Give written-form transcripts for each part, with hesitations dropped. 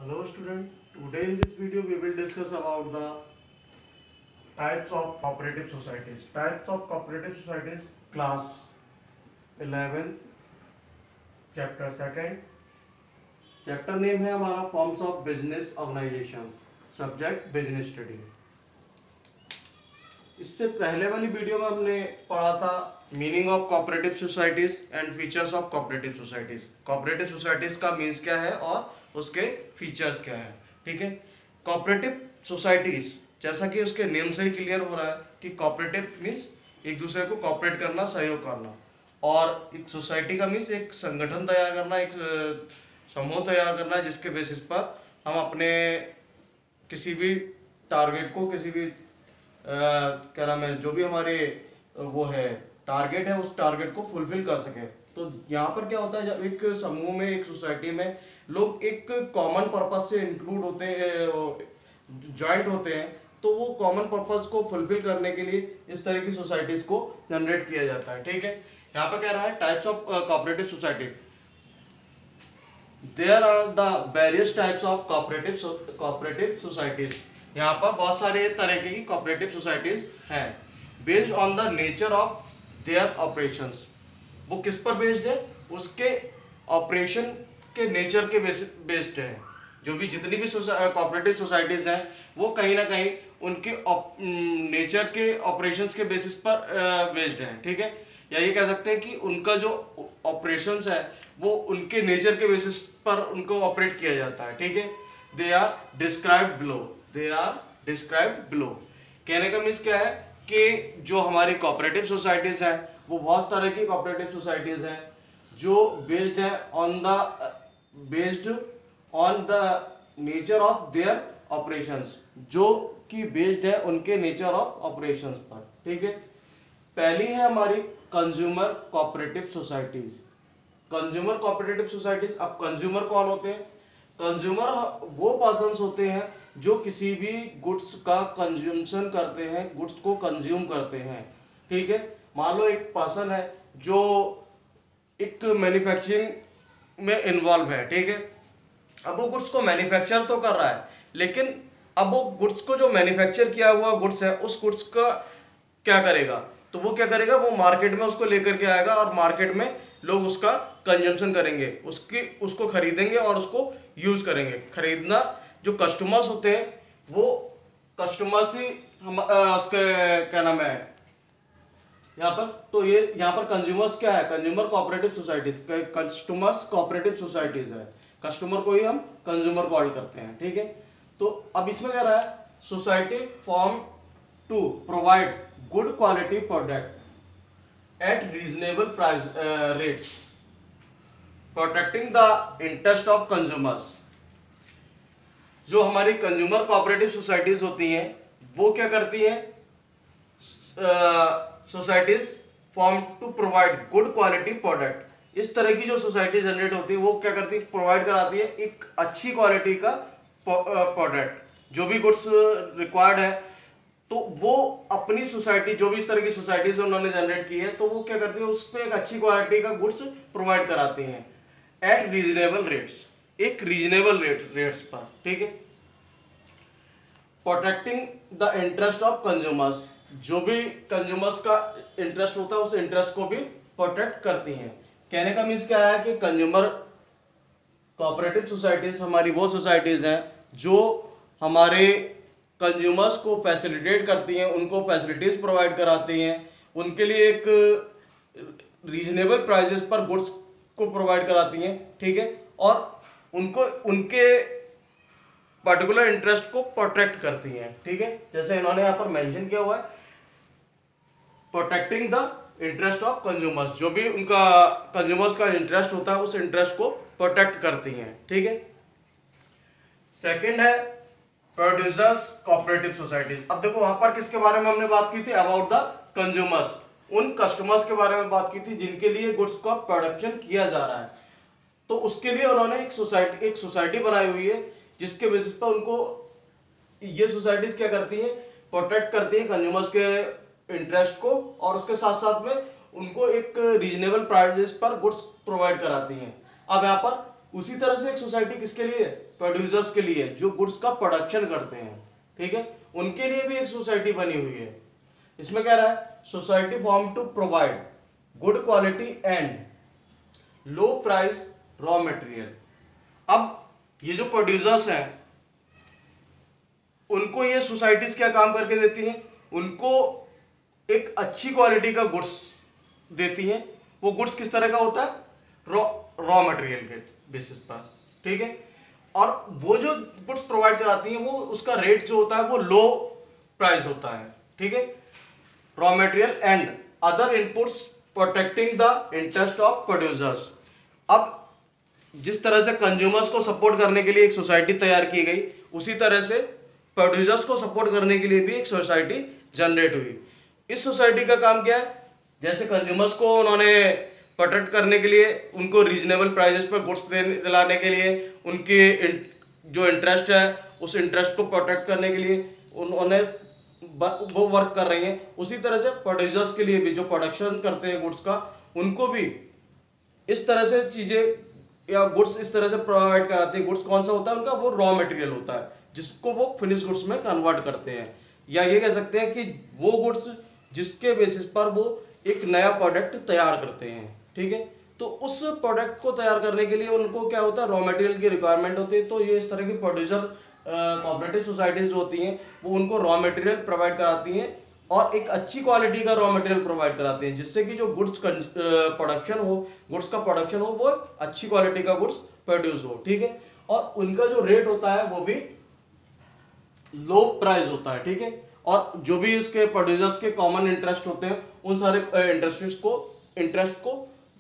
Hello student, today in this video we will discuss about the types of cooperative societies. Types of cooperative societies class 11 chapter 2. Chapter name है हमारा forms of business organization, subject business study. इससे पहले वाली video में हमने पढ़ा था meaning of cooperative societies and features of cooperative societies. Cooperative societies का मीन्स क्या है और उसके फीचर्स क्या है। ठीक है, कोऑपरेटिव सोसाइटीज जैसा कि उसके नेम से ही क्लियर हो रहा है कि कोऑपरेटिव मीन्स एक दूसरे को कोऑपरेट करना, सहयोग करना, और एक सोसाइटी का मीन्स एक संगठन तैयार करना, एक समूह तैयार करना जिसके बेसिस पर हम अपने किसी भी टारगेट को, किसी भी क्या नाम है, जो भी हमारे वो है टारगेट है, उस टारगेट को फुलफिल कर सके। तो यहाँ पर क्या होता है, जब एक समूह में, एक सोसाइटी में लोग एक कॉमन पर्पस से इंक्लूड होते हैं, ज्वाइंट होते हैं, तो वो कॉमन पर्पस को फुलफिल करने के लिए इस तरह की सोसाइटीज को जनरेट किया जाता है। ठीक है, यहाँ पर कह रहा है types of cooperative society. There are the various types of cooperative societies. यहाँ पर बहुत सारे तरह की कोऑपरेटिव सोसाइटीज हैं based on the nature of their operations. वो किस पर बेस्ड है? उसके ऑपरेशन के नेचर के बेस्ड है। जो भी जितनी भी कोऑपरेटिव सोसाइटीज हैं वो कहीं ना कहीं उनके नेचर के ऑपरेशंस के बेसिस पर बेस्ड हैं। ठीक है, या ये कह सकते हैं कि उनका जो ऑपरेशंस है वो उनके नेचर के बेसिस पर उनको ऑपरेट किया जाता है। ठीक है, they are described below. They are described below कहने का मीन्स क्या है कि जो हमारी कोऑपरेटिव सोसाइटीज हैं वो बहुत तरह की कोऑपरेटिव सोसाइटीज हैं जो based on the nature of their operations, जो कि बेस्ड है उनके नेचर ऑफ ऑपरेशंस पर। ठीक है, पहली है हमारी consumer cooperative societies. Consumer cooperative societies. अब कंज्यूमर कौन होते हैं? कंज्यूमर वो पर्सन्स होते हैं जो किसी भी गुड्स का कंज्यूमशन करते हैं, गुड्स को कंज्यूम करते हैं। ठीक है, मान लो एक पर्सन है जो एक मैन्युफैक्चरिंग में इन्वॉल्व है। ठीक है, अब वो गुड्स को मैन्युफैक्चर तो कर रहा है, लेकिन अब वो गुड्स को, जो मैन्युफैक्चर किया हुआ गुड्स है, उस गुड्स का क्या करेगा? तो वो क्या करेगा, वो मार्केट में उसको लेकर के आएगा और मार्केट में लोग उसका कंजम्पशन करेंगे, उसको खरीदेंगे और उसको यूज करेंगे। खरीदना जो कस्टमर्स होते हैं वो कस्टमर्स ही उसके क्या नाम है यहाँ पर, तो ये यहाँ पर कंज्यूमर्स क्या है? Consumer cooperative societies, customers cooperative societies है। कस्टमर को ही हम कंज्यूमर कॉल करते हैं। ठीक है, तो अब इसमें क्या रहा है, society form to provide good quality product at reasonable price rates, protecting the interest of consumers. जो हमारी कंज्यूमर कोऑपरेटिव सोसाइटीज होती हैं वो क्या करती हैं? Societies form to provide good quality product. इस तरह की जो सोसाइटी जनरेट होती है वो क्या करती है? प्रोवाइड कराती है एक अच्छी क्वालिटी का प्रोडक्ट। जो भी गुड्स रिक्वायर्ड है तो वो अपनी सोसाइटी, जो भी इस तरह की सोसाइटीज उन्होंने जनरेट की है, तो वो क्या करती है, उसको एक अच्छी क्वालिटी का गुड्स प्रोवाइड कराती हैं एट रीजनेबल रेट्स, एक रीजनेबल रेट्स पर। ठीक है, protecting the interest of consumers. जो भी कंज्यूमर्स का इंटरेस्ट होता है उस इंटरेस्ट को भी प्रोटेक्ट करती हैं। कहने का मीन्स क्या है कि कंज्यूमर कोऑपरेटिव सोसाइटीज हमारी वो सोसाइटीज हैं जो हमारे कंज्यूमर्स को फैसिलिटेट करती हैं, उनको फैसिलिटीज प्रोवाइड कराती हैं, उनके लिए एक रीजनेबल प्राइसेस पर गुड्स को प्रोवाइड कराती हैं। ठीक है, और उनको उनके पर्टिकुलर इंटरेस्ट को प्रोटेक्ट करती हैं। ठीक है, जैसे इन्होंने यहाँ पर मेंशन किया हुआ है, protecting the interest of consumers. जो भी उनका कंज्यूमर्स का इंटरेस्ट होता है उस इंटरेस्ट को प्रोटेक्ट करती हैं। ठीक है, सेकंड है प्रोड्यूसर्स कोऑपरेटिव सोसाइटीज। अब देखो वहां पर किसके बारे में हमने बात की थी? अबाउट द कंज्यूमर्स, उन कस्टमर्स के बारे में बात की थी जिनके लिए गुड्स का प्रोडक्शन किया जा रहा है। तो उसके लिए उन्होंने एक सोसाइटी बनाई हुई है जिसके बेसिस पर उनको ये सोसाइटीज क्या करती है? प्रोटेक्ट करती है कंज्यूमर्स के इंटरेस्ट को, और उसके साथ साथ में उनको एक रीजनेबल प्राइसेस पर गुड्स प्रोवाइड कराती हैं। अब यहाँ पर उसी तरह से एक सोसाइटी किसके लिए? प्रोड्यूसर्स के लिए, जो गुड्स का प्रोडक्शन करते हैं, ठीक है, उनके लिए भी एक सोसाइटी बनी हुई है। इसमें कह रहा है society form to provide good quality and low price raw material. अब ये जो प्रोड्यूसर्स हैं उनको ये सोसाइटीज क्या काम करके देती हैं? उनको एक अच्छी क्वालिटी का गुड्स देती हैं। वो गुड्स किस तरह का होता है? रॉ मटेरियल के बेसिस पर, ठीक है। और वो जो गुड्स प्रोवाइड कराती हैं वो उसका रेट जो होता है वो लो प्राइस होता है, ठीक है। Raw material and other inputs protecting the interest of producers. अब जिस तरह से कंज्यूमर्स को सपोर्ट करने के लिए एक सोसाइटी तैयार की गई, उसी तरह से प्रोड्यूसर्स को सपोर्ट करने के लिए भी एक सोसाइटी जनरेट हुई। इस सोसाइटी का काम क्या है? जैसे कंज्यूमर्स को उन्होंने प्रोटेक्ट करने के लिए, उनको रीजनेबल प्राइसेस पर गुड्स दिलाने के लिए, उनके जो इंटरेस्ट है उस इंटरेस्ट को प्रोटेक्ट करने के लिए उन्होंने वो वर्क कर रही हैं। उसी तरह से प्रोड्यूसर्स के लिए भी, जो प्रोडक्शन करते हैं गुड्स का, उनको भी इस तरह से चीज़ें या गुड्स इस तरह से प्रोवाइड कराते हैं। गुड्स कौन सा होता है उनका? वो रॉ मटेरियल होता है जिसको वो फिनिश गुड्स में कन्वर्ट करते हैं, या ये कह सकते हैं कि वो गुड्स जिसके बेसिस पर वो एक नया प्रोडक्ट तैयार करते हैं, ठीक है। तो उस प्रोडक्ट को तैयार करने के लिए उनको क्या होता है? रॉ मटेरियल की रिक्वायरमेंट होती है। तो ये इस तरह की प्रोड्यूसर कोऑपरेटिव सोसाइटीज जो होती हैं वो उनको रॉ मटेरियल प्रोवाइड कराती हैं और एक अच्छी क्वालिटी का रॉ मटेरियल प्रोवाइड कराते हैं, जिससे कि जो गुड्स प्रोडक्शन हो, गुड्स का प्रोडक्शन हो, वो अच्छी क्वालिटी का गुड्स प्रोड्यूस हो, ठीक है। और उनका जो रेट होता है वो भी लो प्राइस होता है, ठीक है। और जो भी उसके प्रोड्यूसर्स के कॉमन इंटरेस्ट होते हैं उन सारे इंटरेस्ट को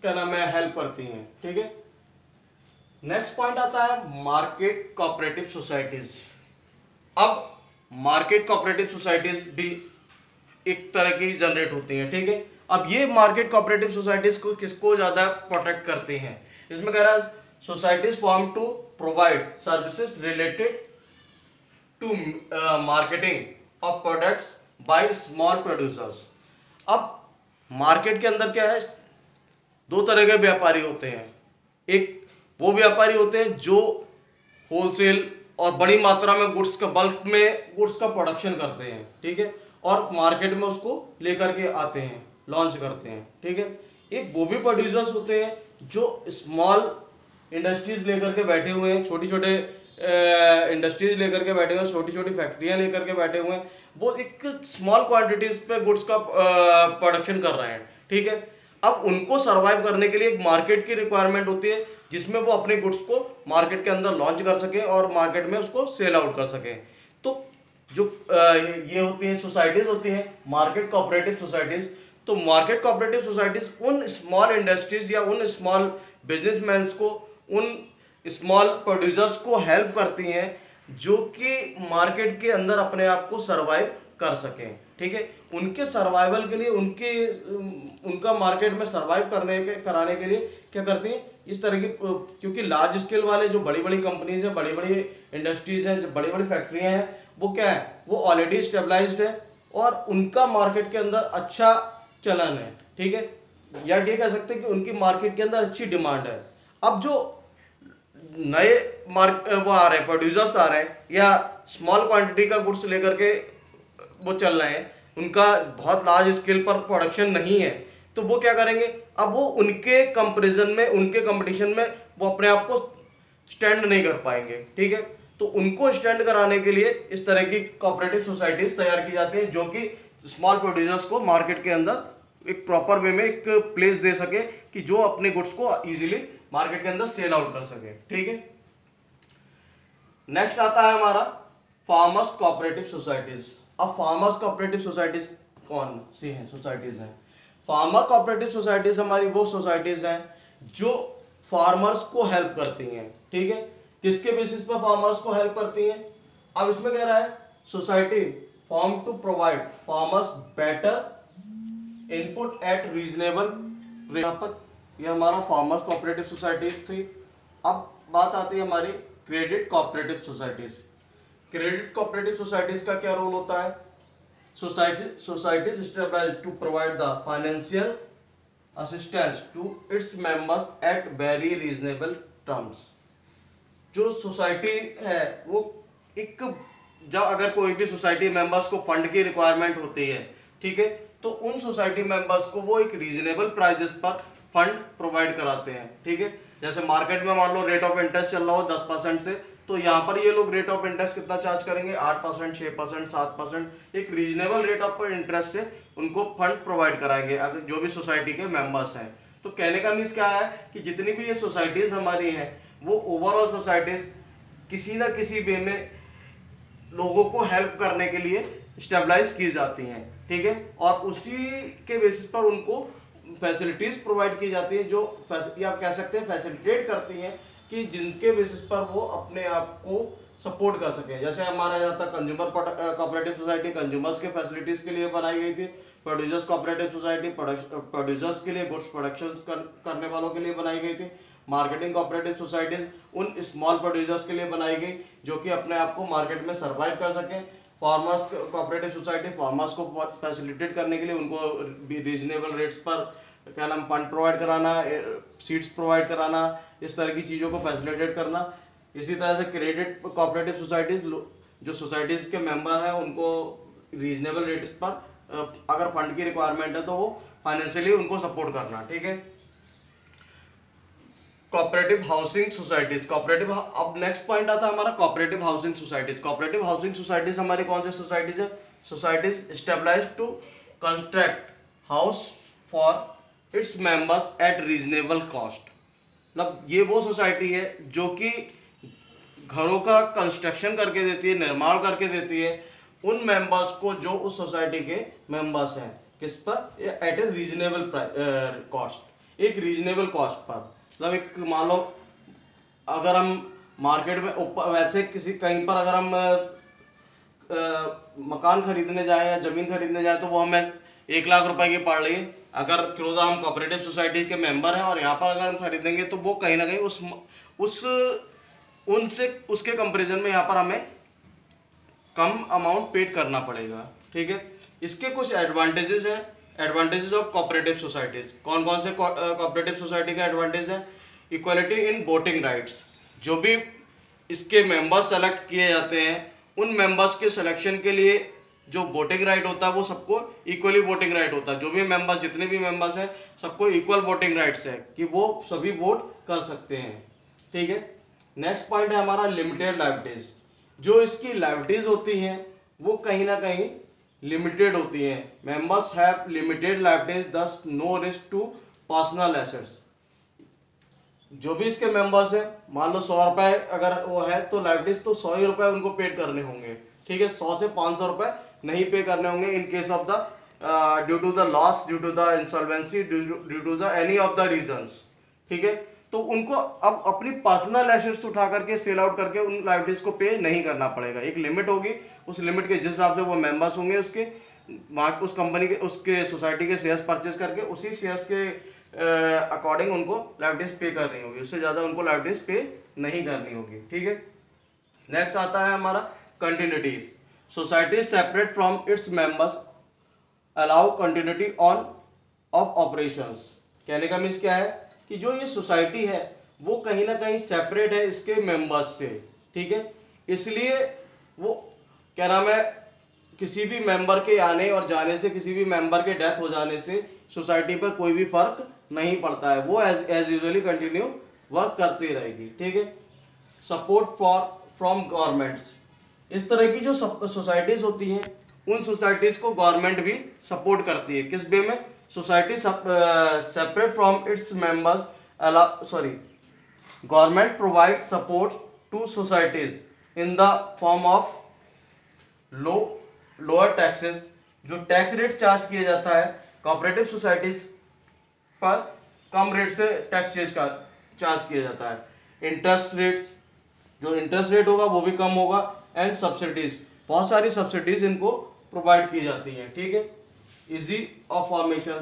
क्या नाम है, हेल्प करती हैं, ठीक है। नेक्स्ट पॉइंट आता है मार्केट कोऑपरेटिव सोसाइटीज। अब मार्केट कोऑपरेटिव सोसाइटीज भी एक तरह की जनरेट होती हैं, ठीक है। अब ये मार्केट कोऑपरेटिव सोसाइटीज को किसको ज्यादा प्रोटेक्ट करती हैं? इसमें कह रहा है societies form to provide services related to marketing of products by small producers. अब मार्केट के अंदर क्या है? दो तरह के व्यापारी होते हैं। एक वो व्यापारी होते हैं जो होलसेल और बड़ी मात्रा में गुड्स का, बल्क में गुड्स का प्रोडक्शन करते हैं, ठीक है, और मार्केट में उसको लेकर के आते हैं, लॉन्च करते हैं, ठीक है। एक वो भी प्रोड्यूसर्स होते हैं जो स्मॉल इंडस्ट्रीज लेकर के बैठे हुए हैं, छोटी छोटे इंडस्ट्रीज लेकर के बैठे हुए हैं, छोटी छोटी फैक्ट्रियां लेकर के बैठे हुए हैं। वो एक स्मॉल क्वांटिटीज पे गुड्स का प्रोडक्शन कर रहे हैं, ठीक है। अब उनको सरवाइव करने के लिए एक मार्केट की रिक्वायरमेंट होती है जिसमें वो अपने गुड्स को मार्केट के अंदर लॉन्च कर सके और मार्केट में उसको सेल आउट कर सके। तो जो ये होती हैं सोसाइटीज होती हैं मार्केट कोऑपरेटिव सोसाइटीज। तो मार्केट कोऑपरेटिव सोसाइटीज उन स्मॉल इंडस्ट्रीज या उन स्मॉल बिजनेसमैन को, उन स्मॉल प्रोड्यूसर्स को हेल्प करती हैं जो कि मार्केट के अंदर अपने आप को सरवाइव कर सकें, ठीक है। उनके सर्वाइवल के लिए, उनका मार्केट में सरवाइव कराने के लिए क्या करती हैं? इस तरह की, क्योंकि लार्ज स्केल वाले जो बड़ी बड़ी कंपनीज हैं, बड़ी बड़ी इंडस्ट्रीज हैं, जो बड़ी बड़ी फैक्ट्रियां हैं, वो क्या है? वो ऑलरेडी स्टेबलाइज्ड है और उनका मार्केट के अंदर अच्छा चलन है, ठीक है, या ये कह सकते हैं कि उनकी मार्केट के अंदर अच्छी डिमांड है। अब जो नए वो आ रहे हैं, प्रोड्यूसर्स आ रहे हैं या स्मॉल क्वांटिटी का गुड्स लेकर के वो चल रहे हैं, उनका बहुत लार्ज स्केल पर प्रोडक्शन नहीं है, तो वो क्या करेंगे? अब वो उनके कंपैरिजन में, उनके कंपटीशन में वो अपने आप को स्टैंड नहीं कर पाएंगे, ठीक है। तो उनको स्टैंड कराने के लिए इस तरह की कोऑपरेटिव सोसाइटीज तैयार की जाती हैं जो कि स्मॉल प्रोड्यूसर्स को मार्केट के अंदर एक प्रॉपर वे में एक प्लेस दे सके कि जो अपने गुड्स को इजीली मार्केट के अंदर सेल आउट कर सके, ठीक है। नेक्स्ट आता है हमारा फार्मर्स कोऑपरेटिव सोसाइटीज। अब फार्मर्स कोऑपरेटिव सोसाइटीज कौन सी हैं? सोसाइटीज हैं। फार्मर कोऑपरेटिव सोसाइटीज हमारी वो सोसाइटीज हैं जो फार्मर्स को हेल्प करती हैं, ठीक है। किसके बेसिस पर फार्मर्स को हेल्प करती हैं? अब इसमें कह रहा है society form to provide farmers better input at reasonable. ये हमारा फार्मर्स कोऑपरेटिव सोसाइटीज थी। अब बात आती है हमारी credit cooperative societies. Credit cooperative societies का क्या रोल होता है? societies established to provide the financial assistance to its members at very reasonable terms। जो सोसाइटी है वो एक, जब अगर कोई भी सोसाइटी मेंबर्स को फंड की रिक्वायरमेंट होती है, ठीक है, तो उन सोसाइटी मेंबर्स को वो एक रीजनेबल प्राइजेस पर फंड प्रोवाइड कराते हैं, ठीक है। जैसे मार्केट में मान लो रेट ऑफ इंटरेस्ट चल रहा हो 10% से, तो यहाँ पर ये लोग रेट ऑफ इंटरेस्ट कितना चार्ज करेंगे, 8%, 6%, 7%, एक रीजनेबल रेट ऑफ इंटरेस्ट से उनको फंड प्रोवाइड कराएंगे अगर जो भी सोसाइटी के मेंबर्स हैं। तो कहने का मीन्स क्या है कि जितनी भी ये सोसाइटीज हमारी हैं वो ओवरऑल सोसाइटीज किसी ना किसी वे में लोगों को हेल्प करने के लिए स्टेबलाइज की जाती हैं, ठीक है, और उसी के बेसिस पर उनको फैसिलिटीज प्रोवाइड की जाती हैं, जो या आप कह सकते हैं फैसिलिटेट करती हैं कि जिनके बेसिस पर वो अपने आप को सपोर्ट कर सकें। जैसे हमारा यहाँ तक कंज्यूमर कोऑपरेटिव सोसाइटी कंज्यूमर्स के फैसिलिटीज के लिए बनाई गई थी, प्रोड्यूसर्स कोऑपरेटिव सोसाइटी प्रोड्यूसर्स के लिए, गुड्स प्रोडक्शन करने वालों के लिए बनाई गई थी, मार्केटिंग कोऑपरेटिव सोसाइटीज उन स्मॉल प्रोड्यूसर्स के लिए बनाई गई जो कि अपने आप को मार्केट में सर्वाइव कर सकें, फार्मर्स कोऑपरेटिव सोसाइटी फार्मर्स को फैसिलिटेट करने के लिए उनको रीजनेबल रेट्स पर क्या नाम फंड प्रोवाइड कराना, सीड्स प्रोवाइड कराना, इस तरह की चीज़ों को फैसिलिटेट करना। इसी तरह से क्रेडिट कोऑपरेटिव सोसाइटीज जो सोसाइटीज़ के मेंबर हैं उनको रीजनेबल रेट्स पर अगर फंड की रिक्वायरमेंट है तो वो फाइनेंशियली उनको सपोर्ट करना, ठीक है। कोऑपरेटिव हाउसिंग सोसाइटीज, कोऑपरेटिव, अब नेक्स्ट पॉइंट आता है हमारा cooperative housing societies. Cooperative housing societies हमारी कौन सी सोसाइटीज है, societies established to construct house for its members at reasonable cost. मतलब ये वो सोसाइटी है जो कि घरों का कंस्ट्रक्शन करके देती है, निर्माण करके देती है उन मेंबर्स को जो उस सोसाइटी के मेंबर्स हैं, किस पर, एट ए रीजनेबल कॉस्ट, एक रीजनेबल कॉस्ट पर। मतलब एक मान लो अगर हम मार्केट में वैसे किसी कहीं पर अगर हम मकान खरीदने जाएं या ज़मीन खरीदने जाएं तो वो हमें 1 लाख रुपए की पड़ रही है, अगर थ्रू द हम कोऑपरेटिव सोसाइटी के मेंबर हैं और यहाँ पर अगर हम खरीदेंगे तो वो कहीं ना कहीं उनसे उसके कंपैरिजन में यहाँ पर हमें कम अमाउंट पेड करना पड़ेगा, ठीक है। इसके कुछ एडवांटेजेस हैं, एडवांटेजेस ऑफ कोऑपरेटिव सोसाइटीज। कौन कौन से कोऑपरेटिव सोसाइटी का एडवांटेज है, इक्वलिटी इन वोटिंग राइट्स, जो भी इसके मेंबर्स सेलेक्ट किए जाते हैं उन मेंबर्स के सिलेक्शन के लिए जो वोटिंग राइट होता है वो सबको इक्वली वोटिंग राइट होता है। जो भी मेंबर्स, जितने भी मेंबर्स हैं सबको इक्वल वोटिंग राइट्स है कि वो सभी वोट कर सकते हैं, ठीक है। नेक्स्ट पॉइंट है हमारा लिमिटेड लायबिलिटीज। जो इसकी लायबिलिटीज होती हैं वो कहीं ना कहीं लिमिटेड होती हैं। Members have limited liabilities, thus no risk to personal assets. जो भी इसके मेंबर्स है, मान लो 100 रुपए अगर वो है तो लायबिलिटीज तो 100 ही रुपए उनको पेड करने होंगे, ठीक है। 100 से 500 रुपए नहीं पे करने होंगे in case of the due to the loss, due to the insolvency, due to the any of the reasons, ठीक है। तो उनको अब अपनी पर्सनल एसेट्स उठा करके सेल आउट करके उन लायबिलिटीज को पे नहीं करना पड़ेगा। एक लिमिट होगी, उस लिमिट के जिस हिसाब से वो मेंबर्स होंगे उसके वहाँ उस कंपनी के उसके सोसाइटी के शेयर्स परचेज करके उसी शेयर्स के अकॉर्डिंग उनको लायबिलिटीज पे करनी होगी, उससे ज़्यादा उनको लायबिलिटीज पे नहीं करनी होगी, ठीक है। नेक्स्ट आता है हमारा continuity. Society separate from its members allow continuity on off operations. कहने का मीन्स क्या है कि जो ये सोसाइटी है वो कहीं ना कहीं सेपरेट है इसके मेंबर्स से, ठीक है। इसलिए वो क्या नाम है, किसी भी मेंबर के आने और जाने से, किसी भी मेंबर के डेथ हो जाने से सोसाइटी पर कोई भी फर्क नहीं पड़ता है, वो एज यूजुअली कंटिन्यू वर्क करती रहेगी, ठीक है। Support for from governments. इस तरह की जो सोसाइटीज होती हैं उन सोसाइटीज को गवर्नमेंट भी सपोर्ट करती है। किस वे में, society separate from its members government provide support to societies in the form of lower taxes. जो टैक्स रेट चार्ज किया जाता है कोऑपरेटिव सोसाइटीज पर कम रेट से टैक्स चार्ज किया जाता है। इंटरेस्ट रेट्स, जो इंटरेस्ट रेट होगा वो भी कम होगा, एंड सब्सिडीज, बहुत सारी सब्सिडीज इनको प्रोवाइड की जाती हैं, ठीक है। इजी ऑफ फॉर्मेशन,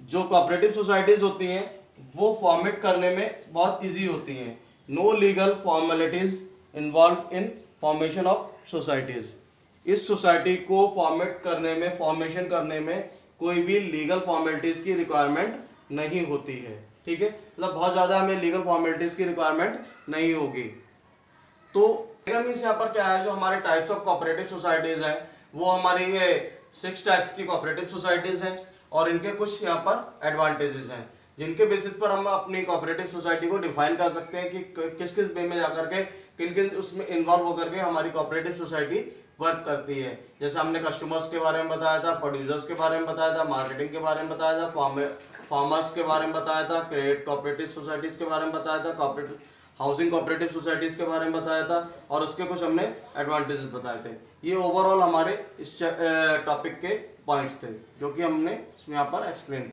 जो कोऑपरेटिव सोसाइटीज होती हैं वो फॉर्मेट करने में बहुत इजी होती हैं। No legal formalities involve in formation of societies. इस सोसाइटी को फॉर्मेट करने में, फॉर्मेशन करने में कोई भी लीगल फॉर्मेलिटीज की रिक्वायरमेंट नहीं होती है, ठीक है। मतलब बहुत ज़्यादा हमें लीगल फॉर्मेलिटीज की रिक्वायरमेंट नहीं होगी। तो मीन्स यहाँ पर क्या है, जो हमारे टाइप्स ऑफ कोऑपरेटिव सोसाइटीज हैं वो हमारी ये 6 टाइप्स की कोऑपरेटिव सोसाइटीज हैं, और इनके कुछ यहाँ पर एडवांटेजेस हैं जिनके बेसिस पर हम अपनी कोऑपरेटिव सोसाइटी को डिफाइन कर सकते हैं कि किस किस वे में जाकर के किन किन उसमें इन्वॉल्व होकर के हमारी कोऑपरेटिव सोसाइटी वर्क करती है। जैसे हमने कस्टमर्स के बारे में बताया था, प्रोड्यूसर्स के बारे में बताया था, मार्केटिंग के बारे में बताया था, फार्मर्स के बारे में बताया था, क्रेडिट कोऑपरेटिव सोसाइटीज के बारे में बताया था, कोऑपरेटिव हाउसिंग कोऑपरेटिव सोसाइटीज के बारे में बताया था, और उसके कुछ हमने एडवांटेजेस बताए थे। ये ओवरऑल हमारे इस टॉपिक के पॉइंट्स थे जो कि हमने इसमें यहाँ पर एक्सप्लेन